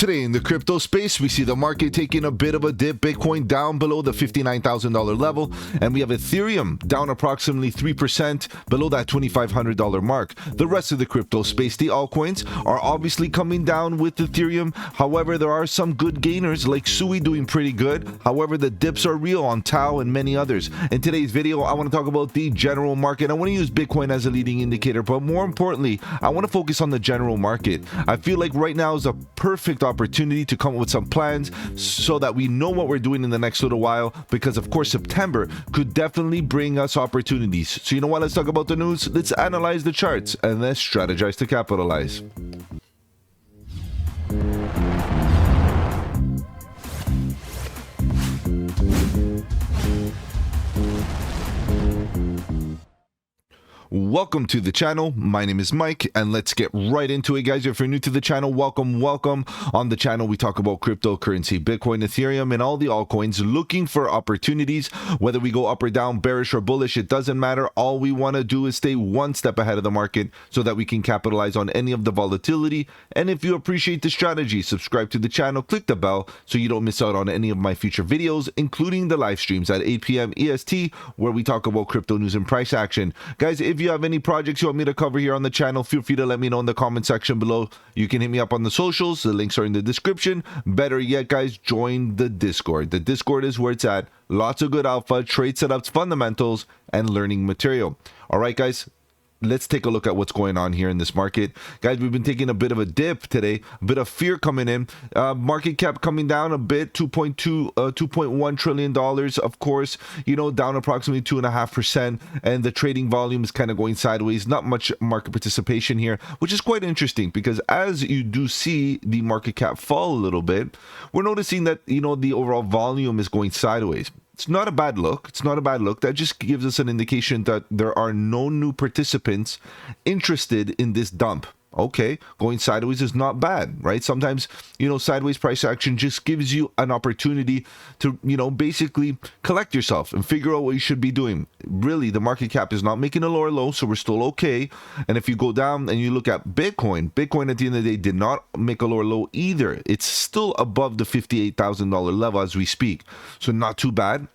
Today in the crypto space, we see the market taking a bit of a dip, Bitcoin down below the $59,000 level, and we have Ethereum down approximately 3% below that $2,500 mark. The rest of the crypto space, the altcoins, are obviously coming down with Ethereum. However, there are some good gainers like Sui doing pretty good. However, the dips are real on Tau and many others. In today's video, I want to talk about the general market. I want to use Bitcoin as a leading indicator, but more importantly, I want to focus on the general market. I feel like right now is a perfect opportunity to come up with some plans so that we know what we're doing in the next little while, because of course September could definitely bring us opportunities. So you know what, let's talk about the news, let's analyze the charts, and let's strategize to capitalize. Welcome to the channel. My name is Mike, and let's get right into it, guys. If you're new to the channel, welcome. On the channel, we talk about cryptocurrency, Bitcoin, Ethereum, and all the altcoins, looking for opportunities. Whether we go up or down, bearish or bullish, it doesn't matter. All we want to do is stay one step ahead of the market so that we can capitalize on any of the volatility. And if you appreciate the strategy, subscribe to the channel, click the bell so you don't miss out on any of my future videos, including the live streams at 8 p.m. EST, where we talk about crypto news and price action. Guys, if you have any projects you want me to cover here on the channel, feel free to let me know in the comment section below. You can hit me up on the socials. The links are in the description. Better yet, guys, join the Discord. The Discord is where it's at. Lots of good alpha, trade setups, fundamentals, and learning material. All right, guys. Let's take a look at what's going on here in this market. Guys, we've been taking a bit of a dip today, a bit of fear coming in. Market cap coming down a bit, $2.1 trillion, of course, you know, down approximately 2.5%. And the trading volume is kind of going sideways. Not much market participation here, which is quite interesting because as you do see the market cap fall a little bit, we're noticing that, you know, the overall volume is going sideways. It's not a bad look. It's not a bad look. That just gives us an indication that there are no new participants interested in this dump. Okay, going sideways is not bad, right? Sometimes, you know, sideways price action just gives you an opportunity to, you know, basically collect yourself and figure out what you should be doing. Really, the market cap is not making a lower low, so we're still okay. And if you go down and you look at Bitcoin at the end of the day did not make a lower low either. It's still above the $58,000 level as we speak. So not too bad.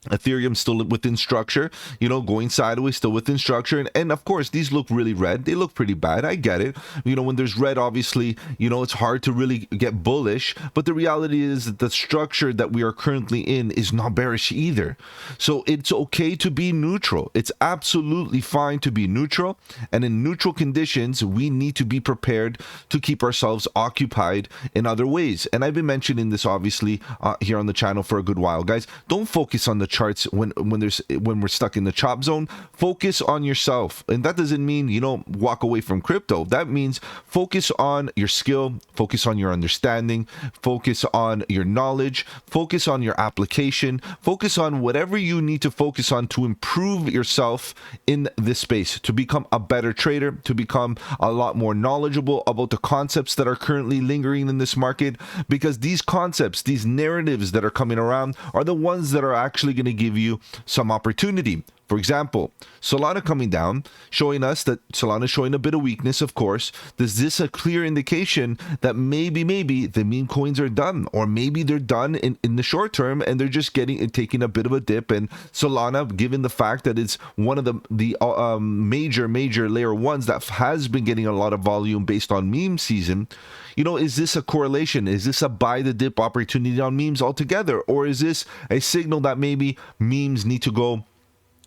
Ethereum still within structure, you know, going sideways, still within structure. And of course, these look really red. They look pretty bad. I get it. You know, when there's red, obviously, you know, it's hard to really get bullish. But the reality is that the structure that we are currently in is not bearish either. So it's okay to be neutral. It's absolutely fine to be neutral. And in neutral conditions, we need to be prepared to keep ourselves occupied in other ways. And I've been mentioning this, obviously, here on the channel for a good while. Guys, don't focus on the charts when we're stuck in the chop zone. Focus on yourself, and that doesn't mean, you know, walk away from crypto. That means focus on your skill, focus on your understanding, focus on your knowledge, focus on your application, focus on whatever you need to focus on to improve yourself in this space, to become a better trader, to become a lot more knowledgeable about the concepts that are currently lingering in this market, because these concepts, these narratives that are coming around are the ones that are actually going to give you some opportunity. For example, Solana coming down, showing us that Solana is showing a bit of weakness, of course. Is this a clear indication that maybe the meme coins are done? Or maybe they're done in the short term and they're just taking a bit of a dip. And Solana, given the fact that it's one of the major layer ones that has been getting a lot of volume based on meme season, you know, is this a correlation? Is this a buy the dip opportunity on memes altogether? Or is this a signal that maybe memes need to go,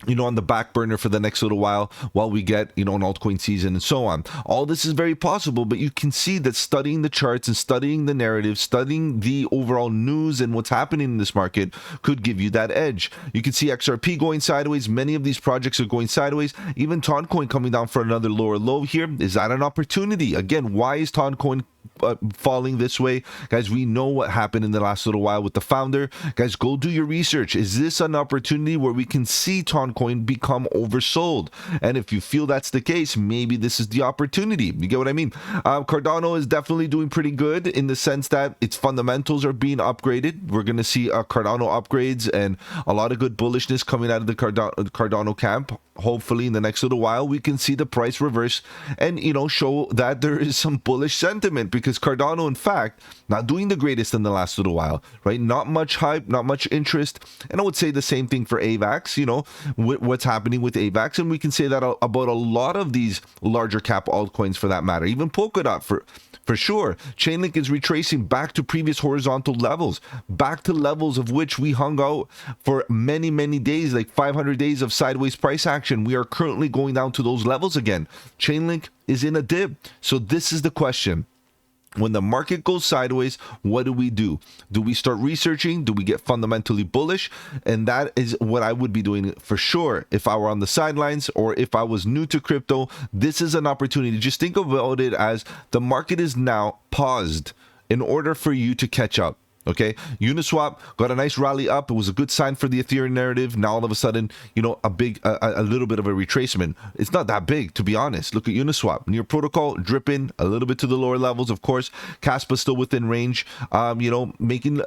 you know, on the back burner for the next little while we get, you know, an altcoin season and so on? All this is very possible, but you can see that studying the charts and studying the narrative, studying the overall news and what's happening in this market could give you that edge. You can see XRP going sideways. Many of these projects are going sideways. Even Toncoin coming down for another lower low here. Is that an opportunity? Again, why is Toncoin falling this way? Guys, we know what happened in the last little while with the founder. Guys, go do your research. Is this an opportunity where we can see Toncoin become oversold? And if you feel that's the case, maybe this is the opportunity. You get what I mean? Cardano is definitely doing pretty good in the sense that its fundamentals are being upgraded. We're going to see Cardano upgrades and a lot of good bullishness coming out of the Cardano camp. Hopefully in the next little while we can see the price reverse and, you know, show that there is some bullish sentiment, because Cardano, in fact, not doing the greatest in the last little while, right? Not much hype, not much interest. And I would say the same thing for AVAX, you know, what's happening with AVAX. And we can say that about a lot of these larger cap altcoins for that matter, even Polkadot for sure. Chainlink is retracing back to previous horizontal levels, back to levels of which we hung out for many, many days, like 500 days of sideways price action. We are currently going down to those levels again. Chainlink is in a dip. So this is the question. When the market goes sideways, what do we do? Do we start researching? Do we get fundamentally bullish? And that is what I would be doing for sure if I were on the sidelines or if I was new to crypto. This is an opportunity. Just think about it as the market is now paused in order for you to catch up. Okay, Uniswap got a nice rally up. It was a good sign for the Ethereum narrative. Now all of a sudden, you know, a little bit of a retracement. It's not that big, to be honest. Look at Uniswap, near protocol, dripping a little bit to the lower levels. Of course, Caspa still within range. You know, making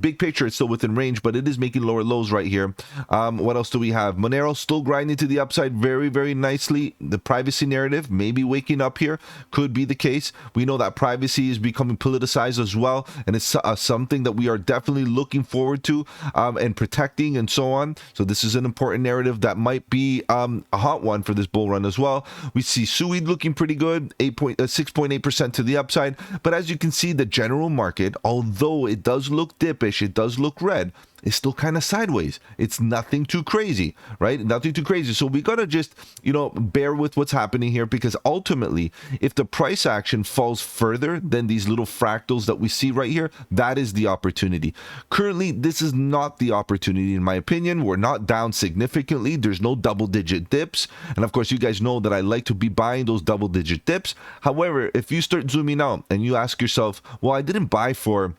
big picture, it's still within range, but it is making lower lows right here. What else do we have? Monero still grinding to the upside very, very nicely. The privacy narrative maybe waking up here, could be the case. We know that privacy is becoming politicized as well, and it's something that we are definitely looking forward to and protecting and so on. So this is an important narrative that might be a hot one for this bull run as well. We see SUI looking pretty good, 6.8% to the upside, but as you can see, the general market, although it does look dippish, it does look red, it's still kind of sideways. It's nothing too crazy, right? Nothing too crazy. So we got to just, you know, bear with what's happening here, because ultimately, if the price action falls further than these little fractals that we see right here, that is the opportunity. Currently, this is not the opportunity, in my opinion. We're not down significantly. There's no double-digit dips. And of course, you guys know that I like to be buying those double-digit dips. However, if you start zooming out and you ask yourself, well, I didn't buy for,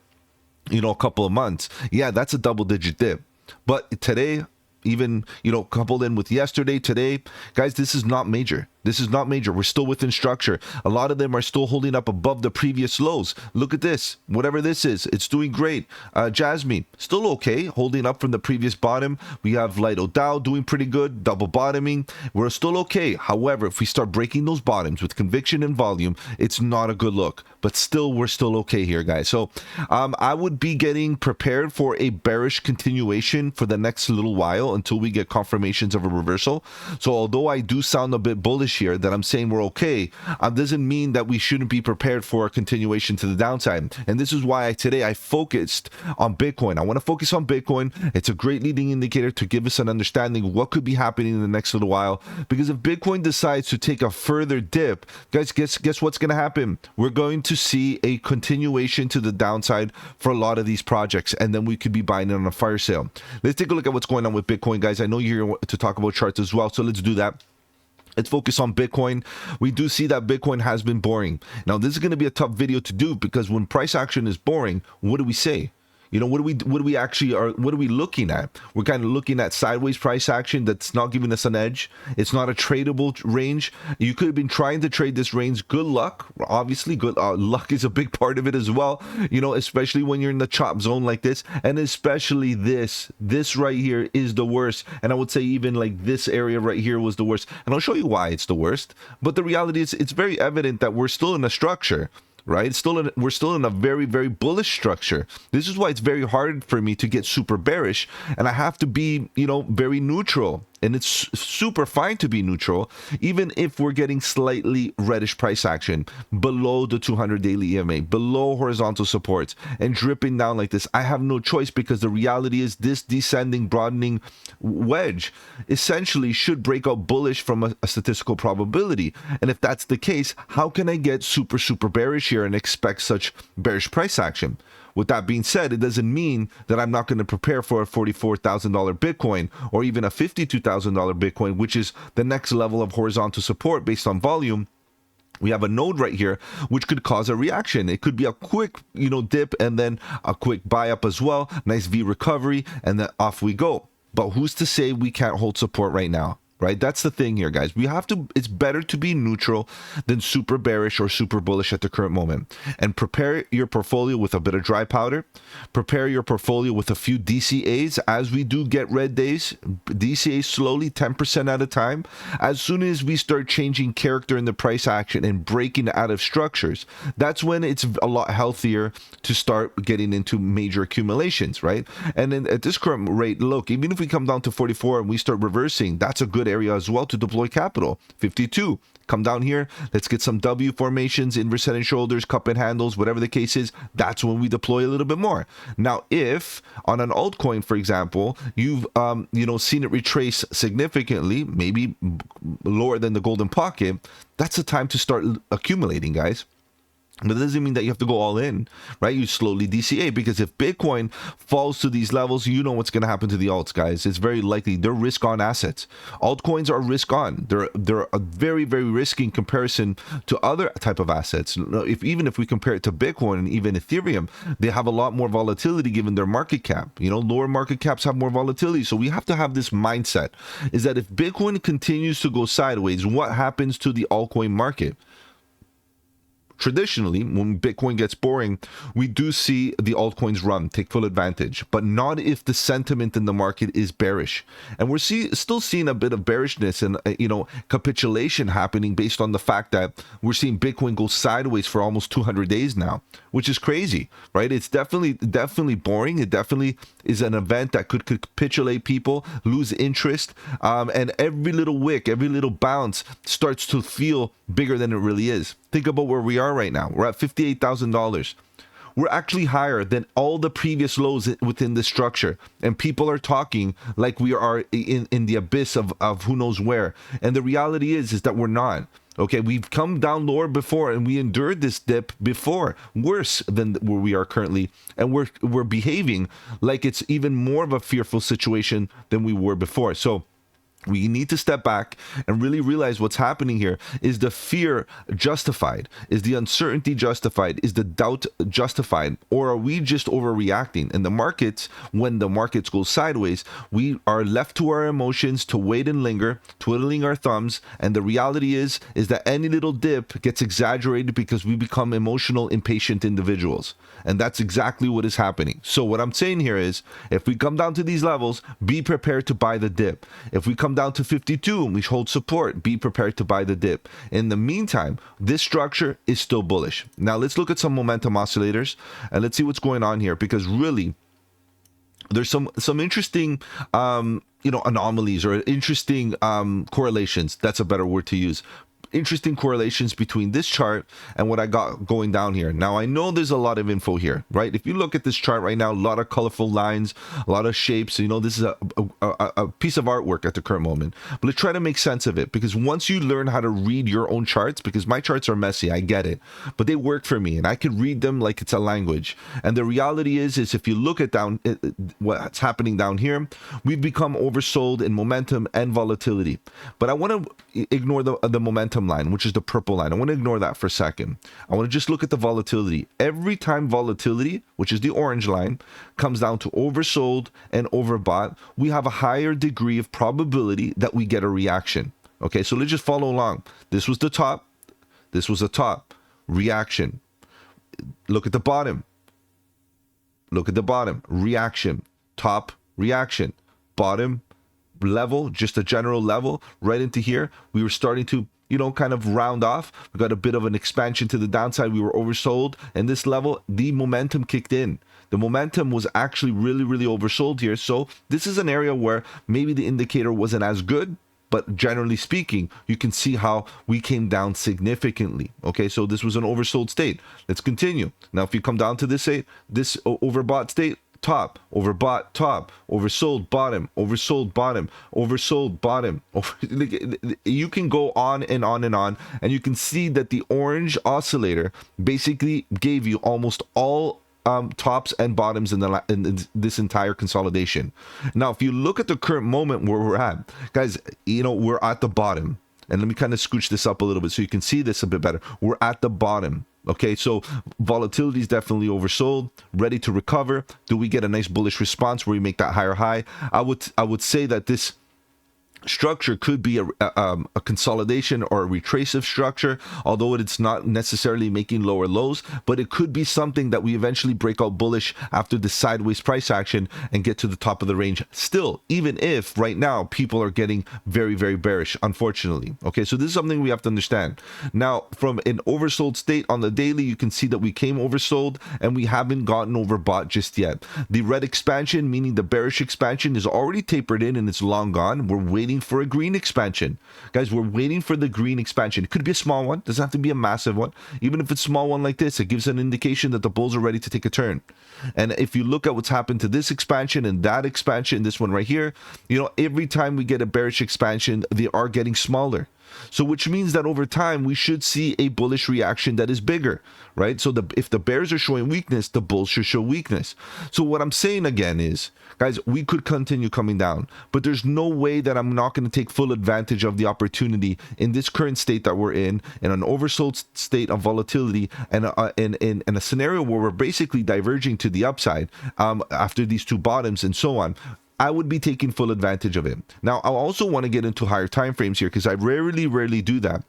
you know, a couple of months. Yeah, that's a double-digit dip. But today, even, you know, coupled in with yesterday, today, guys, this is not major. This is not major. We're still within structure. A lot of them are still holding up above the previous lows. Look at this. Whatever this is, it's doing great. Jasmine, still okay, holding up from the previous bottom. We have Lido Dow doing pretty good, double bottoming. We're still okay. However, if we start breaking those bottoms with conviction and volume, it's not a good look. But still, we're still okay here, guys. So I would be getting prepared for a bearish continuation for the next little while until we get confirmations of a reversal. So although I do sound a bit bullish here, that I'm saying we're okay, doesn't mean that we shouldn't be prepared for a continuation to the downside. And this is why today I focused on Bitcoin. I want to focus on Bitcoin. It's a great leading indicator to give us an understanding of what could be happening in the next little while. Because if Bitcoin decides to take a further dip, guys, guess what's going to happen? We're going to see a continuation to the downside for a lot of these projects, and then we could be buying it on a fire sale. Let's take a look at what's going on with Bitcoin, guys. I know you're here to talk about charts as well, so let's do that. Let's focus on Bitcoin. We do see that Bitcoin has been boring. Now, this is going to be a tough video to do, because when price action is boring, what do we say? You know, what are we looking at? We're kind of looking at sideways price action that's not giving us an edge. It's not a tradable range. You could have been trying to trade this range. Good luck. Obviously, good luck is a big part of it as well. You know, especially when you're in the chop zone like this, and especially this right here is the worst. And I would say even like this area right here was the worst. And I'll show you why it's the worst. But the reality is, it's very evident that we're still in a structure. Right? We're still in a very, very bullish structure. This is why it's very hard for me to get super bearish, and I have to be, you know, very neutral. And it's super fine to be neutral, even if we're getting slightly reddish price action below the 200 daily EMA, below horizontal supports, and dripping down like this. I have no choice, because the reality is this descending, broadening wedge essentially should break out bullish from a statistical probability. And if that's the case, how can I get super, super bearish here and expect such bearish price action? With that being said, it doesn't mean that I'm not going to prepare for a $44,000 Bitcoin or even a $52,000 Bitcoin, which is the next level of horizontal support based on volume. We have a node right here, which could cause a reaction. It could be a quick, you know, dip and then a quick buy up as well. Nice V recovery, and then off we go. But who's to say we can't hold support right now? right? That's the thing here, guys. It's better to be neutral than super bearish or super bullish at the current moment. And prepare your portfolio with a bit of dry powder. Prepare your portfolio with a few DCAs as we do get red days. DCAs slowly, 10% at a time. As soon as we start changing character in the price action and breaking out of structures, that's when it's a lot healthier to start getting into major accumulations, right? And then at this current rate, look, even if we come down to 44 and we start reversing, that's a good area as well to deploy capital. 52, come down here, let's get some W formations, inverse head and shoulders, cup and handles, whatever the case is. That's when we deploy a little bit more. Now, if on an altcoin, for example, you've seen it retrace significantly, maybe lower than the golden pocket, that's the time to start accumulating, guys. But that doesn't mean that you have to go all in, right? You slowly DCA, because if Bitcoin falls to these levels, you know what's going to happen to the alts, guys. It's very likely they're risk-on assets. Altcoins are risk-on. They're a very, very risky in comparison to other type of assets. Even if we compare it to Bitcoin and even Ethereum, they have a lot more volatility given their market cap. Lower market caps have more volatility. So we have to have this mindset, is that if Bitcoin continues to go sideways, what happens to the altcoin market? Traditionally, when Bitcoin gets boring, we do see the altcoins run, take full advantage, but not if the sentiment in the market is bearish. And we're still seeing a bit of bearishness and, capitulation happening based on the fact that we're seeing Bitcoin go sideways for almost 200 days now, which is crazy, right? It's definitely boring. It definitely is an event that could capitulate people, lose interest, and every little wick, every little bounce starts to feel bigger than it really is. Think about where we are right now. We're at $58,000. We're actually higher than all the previous lows within this structure. And people are talking like we are in the abyss of who knows where. And the reality is that we're not. Okay, we've come down lower before and we endured this dip before, worse than where we are currently. And we're behaving like it's even more of a fearful situation than we were before. So we need to step back and really realize what's happening here. Is the fear justified? Is the uncertainty justified? Is the doubt justified? Or are we just overreacting? And the markets, when the markets go sideways, we are left to our emotions to wait and linger, twiddling our thumbs. And the reality is that any little dip gets exaggerated because we become emotional, impatient individuals. And that's exactly what is happening. So what I'm saying here is, if we come down to these levels, be prepared to buy the dip. If we come down to 52 and we hold support, be prepared to buy the dip. In the meantime, this structure is still bullish. Now let's look at some momentum oscillators and let's see what's going on here, because really there's some interesting anomalies or interesting correlations. That's a better word to use. Interesting correlations between this chart and what I got going down here. Now, I know there's a lot of info here, right? If you look at this chart right now, a lot of colorful lines, a lot of shapes. This is a piece of artwork at the current moment. But let's try to make sense of it, because once you learn how to read your own charts, because my charts are messy, I get it, but they work for me and I can read them like it's a language. And the reality is if you look at what's happening down here, we've become oversold in momentum and volatility. But I want to ignore the momentum line, which is the purple line. I want to ignore that for a second. I want to just look at the volatility. Every time volatility, which is the orange line, comes down to oversold and overbought, we have a higher degree of probability that we get a reaction. Okay, so let's just follow along. This was the top. This was the top. Reaction. Look at the bottom. Look at the bottom. Reaction. Top. Reaction. Bottom. Level. Just a general level. Right into here. We were starting to kind of round off. We got a bit of an expansion to the downside. We were oversold, and this level, the momentum kicked in. The momentum was actually really, really oversold here. So this is an area where maybe the indicator wasn't as good, but generally speaking, you can see how we came down significantly. Okay, so this was an oversold state. Let's continue. Now, if you come down to this overbought state, top, overbought, top, oversold, bottom, oversold, bottom, oversold, bottom. You can go on and on and on, and you can see that the orange oscillator basically gave you almost all tops and bottoms in this entire consolidation. Now, if you look at the current moment where we're at, guys, we're at the bottom. And let me kind of scooch this up a little bit so you can see this a bit better. We're at the bottom. Okay, so volatility is definitely oversold, ready to recover. Do we get a nice bullish response where we make that higher high? I would say that this structure could be a consolidation or a retractive structure, although it's not necessarily making lower lows, but it could be something that we eventually break out bullish after the sideways price action and get to the top of the range still, even if right now people are getting very, very bearish, unfortunately. Okay, so this is something we have to understand. Now, from an oversold state on the daily, you can see that we came oversold and we haven't gotten overbought just yet. The red expansion, meaning the bearish expansion, is already tapered in and it's long gone. We're waiting for a green expansion. Guys, we're waiting for the green expansion. It could be a small one. It doesn't have to be a massive one. Even if it's a small one like this, it gives an indication that the bulls are ready to take a turn. And if you look at what's happened to this expansion and that expansion, this one right here, you know, every time we get a bearish expansion, they are getting smaller. So which means that over time, we should see a bullish reaction that is bigger, right? So if the bears are showing weakness, the bulls should show weakness. So what I'm saying again is, guys, we could continue coming down, but there's no way that I'm not going to take full advantage of the opportunity in this current state that we're in an oversold state of volatility, and in a scenario where we're basically diverging to the upside after these two bottoms and so on. I would be taking full advantage of it. Now, I also want to get into higher time frames here because I rarely do that.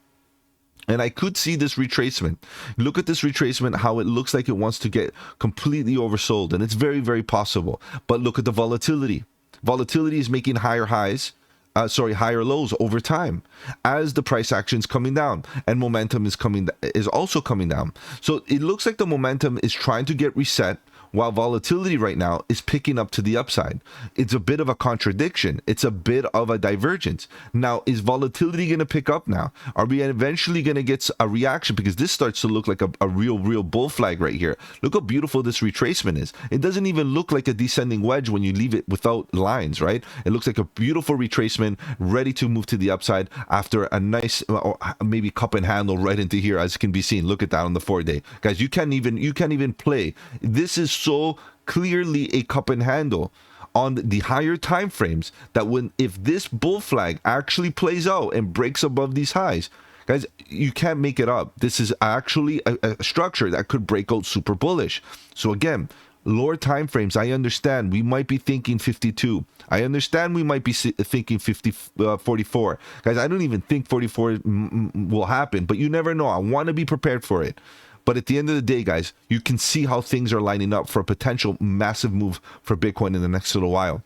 And I could see this retracement. Look at this retracement, how it looks like it wants to get completely oversold. And it's very, very possible. But look at the volatility. Volatility is making higher highs. Higher lows over time as the price action is coming down, and momentum is also coming down. So it looks like the momentum is trying to get reset, while volatility right now is picking up to the upside. It's a bit of a contradiction. It's a bit of a divergence. Now, is volatility going to pick up now? Are we eventually going to get a reaction? Because this starts to look like a real bull flag right here. Look how beautiful this retracement is. It doesn't even look like a descending wedge when you leave it without lines, right? It looks like a beautiful retracement ready to move to the upside after a nice, or maybe cup and handle right into here, as can be seen. Look at that on the 4-day. Guys, you can't even play. This is so clearly a cup and handle on the higher time frames that if this bull flag actually plays out and breaks above these highs, guys, you can't make it up. This is actually a structure that could break out super bullish. So again, lower time frames, I understand we might be thinking 52. I understand we might be thinking 44. Guys, I don't even think 44 will happen, but you never know. I want to be prepared for it. But at the end of the day, guys, you can see how things are lining up for a potential massive move for Bitcoin in the next little while.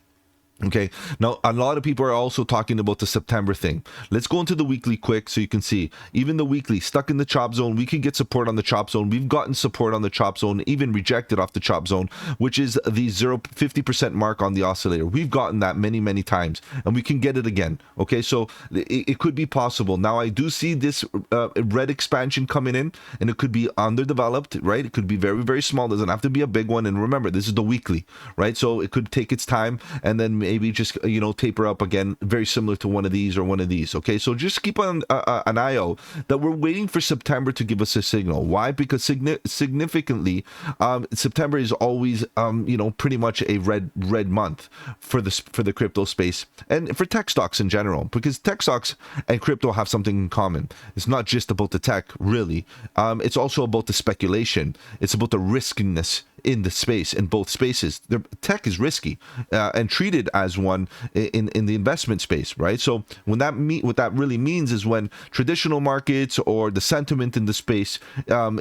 Okay, now a lot of people are also talking about the September thing. Let's go into the weekly quick so you can see. Even the weekly, stuck in the chop zone, we can get support on the chop zone. We've gotten support on the chop zone, even rejected off the chop zone, which is the 50% mark on the oscillator. We've gotten that many times, and we can get it again. Okay, so it could be possible. Now, I do see this red expansion coming in, and it could be underdeveloped, right? It could be very small. It doesn't have to be a big one. And remember, this is the weekly, right? So it could take its time, and then maybe just, you know, taper up again, very similar to one of these or one of these. Okay, so just keep on an eye out that we're waiting for September to give us a signal. Why? Because significantly, September is always, you know, pretty much a red month for the crypto space and for tech stocks in general, because tech stocks and crypto have something in common. It's not just about the tech, really. It's also about the speculation. It's about the riskiness in the space, in both spaces. The tech is risky and treated as one in the investment space, right? So what that really means is when traditional markets or the sentiment in the space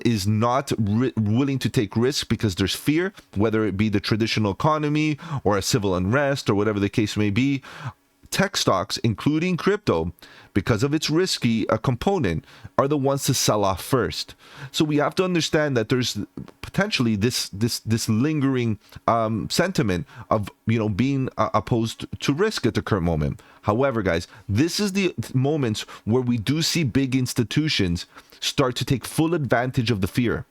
is not willing to take risk because there's fear, whether it be the traditional economy or a civil unrest or whatever the case may be, tech stocks, including crypto, because of its risky component, are the ones to sell off first. So we have to understand that there's potentially this lingering sentiment of, you know, being opposed to risk at the current moment. However, guys, this is the moments where we do see big institutions start to take full advantage of the fear.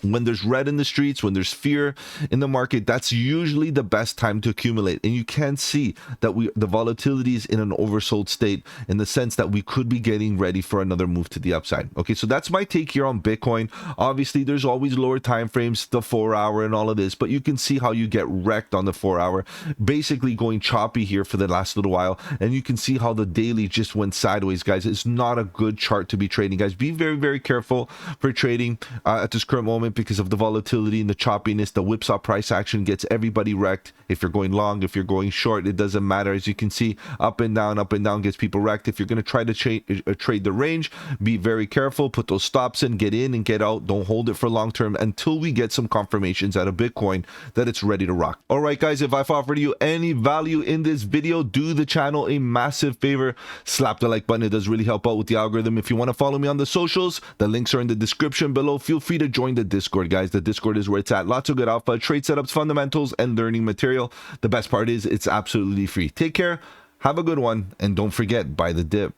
When there's red in the streets, when there's fear in the market, that's usually the best time to accumulate. And you can see that the volatility is in an oversold state, in the sense that we could be getting ready for another move to the upside. Okay, so that's my take here on Bitcoin. Obviously, there's always lower time frames, the 4-hour and all of this, but you can see how you get wrecked on the 4-hour, basically going choppy here for the last little while. And you can see how the daily just went sideways, guys. It's not a good chart to be trading, guys. Be very careful for trading at this current moment, moment because of the volatility and the choppiness. The whipsaw price action gets everybody wrecked. If you're going long, if you're going short, it doesn't matter. As you can see, up and down gets people wrecked. If you're going to try to trade the range, be very careful. Put those stops in, get in and get out. Don't hold it for long term until we get some confirmations out of Bitcoin that it's ready to rock. All right, guys, if I've offered you any value in this video, do the channel a massive favor. Slap the like button. It does really help out with the algorithm. If you want to follow me on the socials, the links are in the description below. Feel free to join the Discord, guys. The Discord is where it's at. Lots of good alpha, trade setups, fundamentals, and learning material. The best part is it's absolutely free. Take care, have a good one, and don't forget, buy the dip.